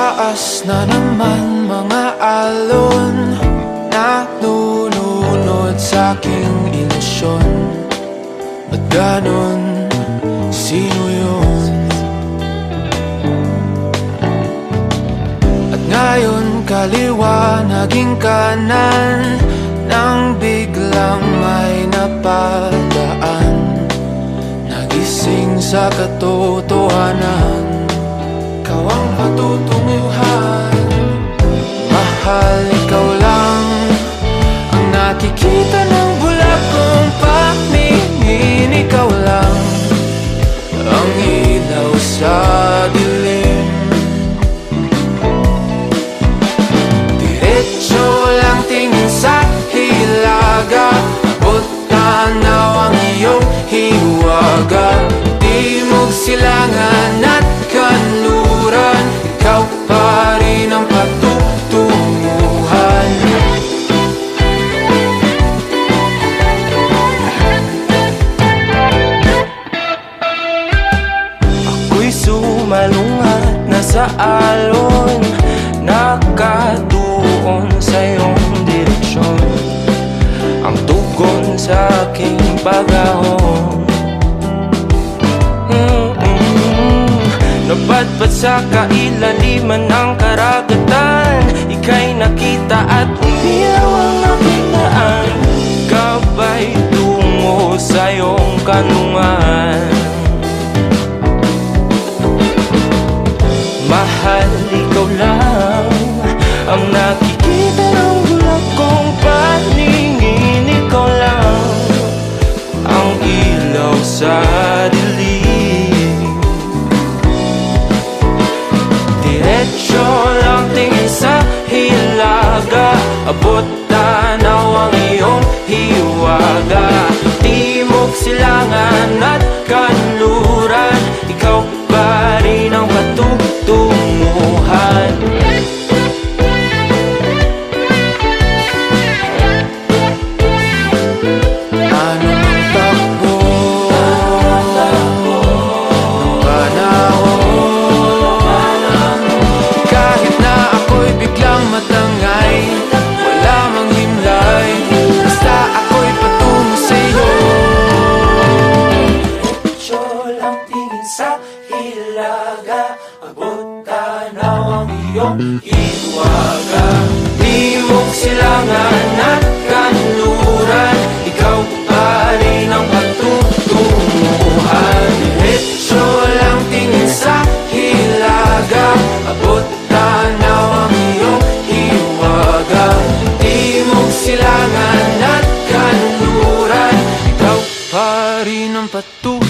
taas na naman mga alon, nalulunod sa aking ilusyon. Ba't ganon? Sino yun? At ngayon kaliwa naging kanan, nang biglang may napadaan, nagising sa katotohanan. Ikaw ang patutunguhan, mahal, ikaw lang ang nakikita ng bulag kong paningin. Ikaw lang ang ilaw sa dilim. Diretso lang tingin sa hilaga, abot tanaw ang iyong hiwaga. Timog, silangan at kanluran, ikaw pa rin ang patutunguhan. Ako'y sumalungat na sa alon, nakatuon sa iyong direksyon. Ang tugon sa aking pag-ahon, napadpad sa kailaliman ng karagatan. Ika'y nakita at umiyaw ang aking daan, gabay tungo sa iyong kanlungan. Mahal, ikaw lang ang nakikita ng bulag kong paningin. Ikaw lang ang ilaw sa dilim. Diretso lang tingin sa hilaga, abot tanaw ang iyong hiwaga. Timog, silangan at kanluran, ikaw pa rin ang patutunguhan. Anong takbo ng panahon, kahit na ako'y biglang matangay, wala mang himlay, basta ako'y patungo sa'yo. Diretso lang tingin sa hilaga, abot tanaw ang iyong hiwaga. Timog, silangan at kanluran, ikaw pa rin ang patutunguhan. Diretso lang tingin sa hilaga, abot tanaw ang iyong hiwaga. Timog, silangan at kanluran, ikaw pa rin ang patutunguhan.